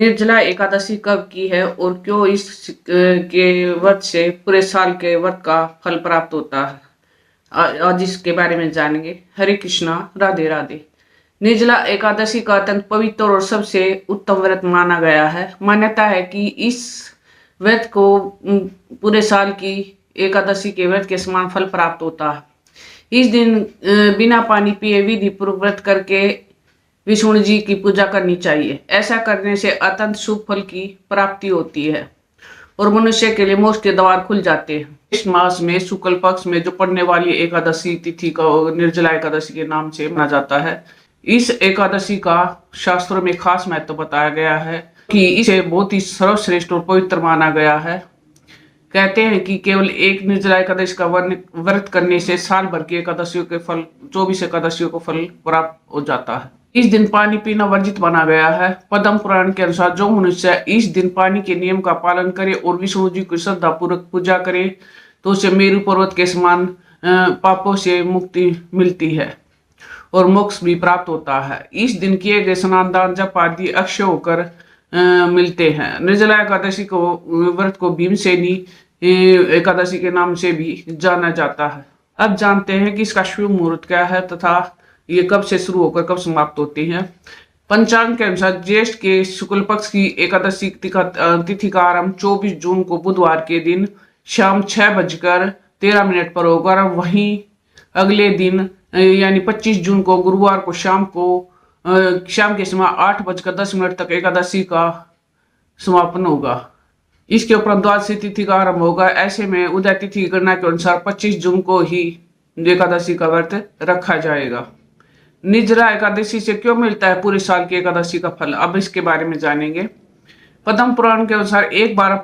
निर्जला एकादशी कब की है और क्यों के व्रत से पूरे साल के व्रत का फल प्राप्त होता है? आज इसके बारे में जानेंगे। हरे कृष्णा, राधे राधे। निर्जला एकादशी का अत्यंत पवित्र और सबसे उत्तम व्रत माना गया है। मान्यता है कि इस व्रत को पूरे साल की एकादशी के व्रत के समान फल प्राप्त होता है। इस दिन बिना पानी पिए विधि पूर्वक व्रत करके विष्णु जी की पूजा करनी चाहिए। ऐसा करने से अत्यंत शुभ फल की प्राप्ति होती है और मनुष्य के लिए मोक्ष के द्वार खुल जाते हैं। इस मास में शुक्ल पक्ष में जो पड़ने वाली एकादशी तिथि का निर्जला एकादशी के नाम से माना जाता है। इस एकादशी का शास्त्रों में खास महत्व बताया गया है कि इसे बहुत ही सर्वश्रेष्ठ और पवित्र माना गया है। कहते हैं कि केवल एक निर्जला एकादशी का व्रत करने से साल भर की एकादशियों के फल 24 एकादशियों को फल प्राप्त हो जाता है। इस दिन पानी पीना वर्जित माना गया है। पद्म पुराण के अनुसार जो मनुष्य इस दिन पानी के नियम का पालन करे और विष्णु जी की श्रद्धा पूर्वक पूजा करे तो उसे मेरु पर्वत के समान पापों से मुक्ति मिलती है और मोक्ष भी प्राप्त होता है। इस दिन किए गए स्नान दान जप आदि अक्षय होकर मिलते हैं। निर्जला एकादशी को व्रत को भीमसेनी एकादशी के नाम से भी जाना जाता है। अब जानते हैं कि इसका शुभ मुहूर्त क्या है तथा ये कब से शुरू होकर कब समाप्त होती है। पंचांग के अनुसार ज्येष्ठ के शुक्ल पक्ष की एकादशी तिथि का आरंभ 24 जून को बुधवार के दिन शाम 6:13 पर होगा। वहीं अगले दिन यानी 25 जून को गुरुवार को शाम के समय 8:10 तक एकादशी का समापन होगा। इसके उपरांत द्वादशी तिथि का आरंभ होगा। ऐसे में उदय तिथि की गणना के अनुसार 25 जून को ही एकादशी का व्रत रखा जाएगा। निर्जला एकादशी से क्यों मिलता है पूरे साल की एकादशी का फल, अब इसके बारे में जानेंगे। पद्म पुराण के अनुसार एक बार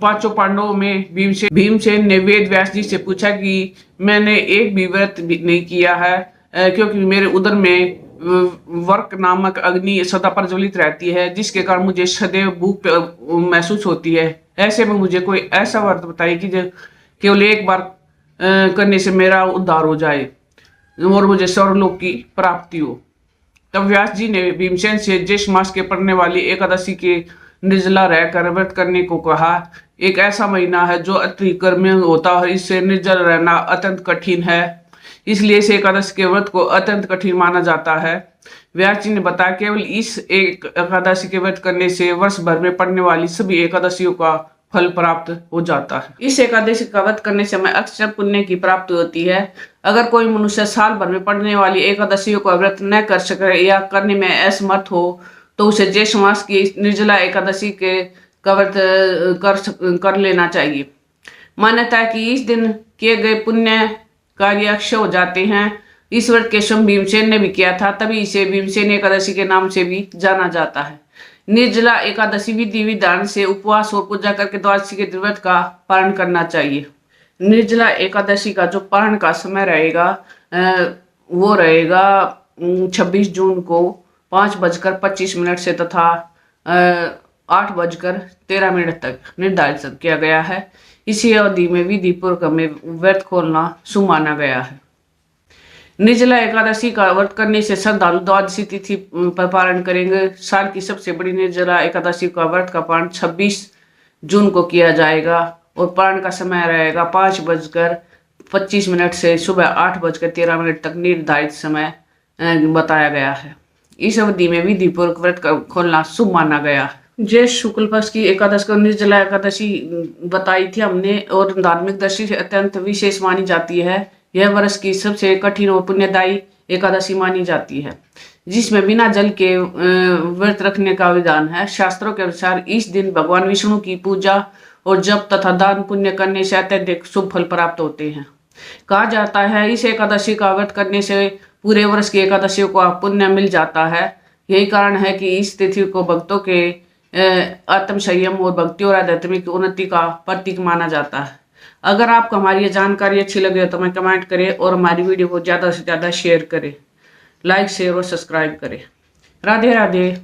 पांचों पांडवों में भीमसेन ने वेद व्यास जी से पूछा कि मैंने एक भी व्रत नहीं किया है क्योंकि मेरे उदर में वर्क नामक अग्नि सदा प्रज्वलित रहती है जिसके कारण मुझे सदैव भूख महसूस होती है। ऐसे में मुझे कोई ऐसा व्रत बताइए कि जो केवल एक बार करने से मेरा उद्धार हो जाए और मुझे स्वर्गलोक की प्राप्ति हो। तब व्यास जी ने भीमसेन से ज्येष्ठ मास के पड़ने वाली एकादशी के निर्जला रहकर व्रत करने को कहा। एक ऐसा महीना है जो अति गर्मी होता है, इससे निर्जल रहना अत्यंत कठिन है, इसलिए इस एकादशी के व्रत को अत्यंत कठिन माना जाता है। व्यास जी ने बताया केवल इस एक एकादशी के व्रत करने से वर्ष भर में पड़ने वाली सभी एकादशियों का फल प्राप्त हो जाता है। इस एकादशी का व्रत करने से हमें अक्षय पुण्य की प्राप्ति होती है। अगर कोई मनुष्य साल भर में पड़ने वाली एकादशियों का व्रत न कर सके या करने में असमर्थ हो तो उसे ज्येष्ठ मास की निर्जला एकादशी का व्रत कर लेना चाहिए। मान्यता है कि इस दिन किए गए पुण्य कार्य अक्षय हो जाते हैं। इस व्रत के स्वयं भीमसेन ने भी किया था, तभी इसे भीमसेन एकादशी के नाम से भी जाना जाता है। निर्जला एकादशी विधि विधान से उपवास और पूजा करके द्वादशी के व्रत का पालन करना चाहिए। निर्जला एकादशी का जो पारण का समय रहेगा वो रहेगा 26 जून को 5:25 से तथा 8:13 तक निर्धारित किया गया है। इसी अवधि में विधि पूर्वक में व्रत खोलना शुभ माना गया है। निर्जला एकादशी का व्रत करने से श्रद्धालु द्वादशी तिथि पर पारण करेंगे। साल की सबसे बड़ी निर्जला एकादशी का व्रत का पारण 26 जून को किया जाएगा और पारण का समय रहेगा 5:25 से सुबह 8:13 तक निर्धारित समय बताया गया है। इस अवधि में विधि पूर्वक व्रत खोलना शुभ माना गया है। ज्येष्ठ शुक्ल पक्ष की एकादशी को निर्जला एकादशी बताई थी हमने और धार्मिक दृष्टि से अत्यंत विशेष मानी जाती है। यह वर्ष की सबसे कठिन और पुण्यदायी एकादशी मानी जाती है जिसमें बिना जल के व्रत रखने का विधान है। शास्त्रों के अनुसार इस दिन भगवान विष्णु की पूजा और जप तथा दान पुण्य करने से अत्यधिक शुभ फल प्राप्त होते हैं। कहा जाता है इस एकादशी का व्रत करने से पूरे वर्ष की एकादशियों को पुण्य मिल जाता है। यही कारण है कि इस तिथि को भक्तों के आत्म संयम और भक्ति और आध्यात्मिक उन्नति का प्रतीक माना जाता है। अगर आपको हमारी ये जानकारी अच्छी लगे तो हमें कमेंट करें और हमारी वीडियो को ज़्यादा से ज़्यादा शेयर करें, लाइक शेयर और सब्सक्राइब करें। राधे राधे।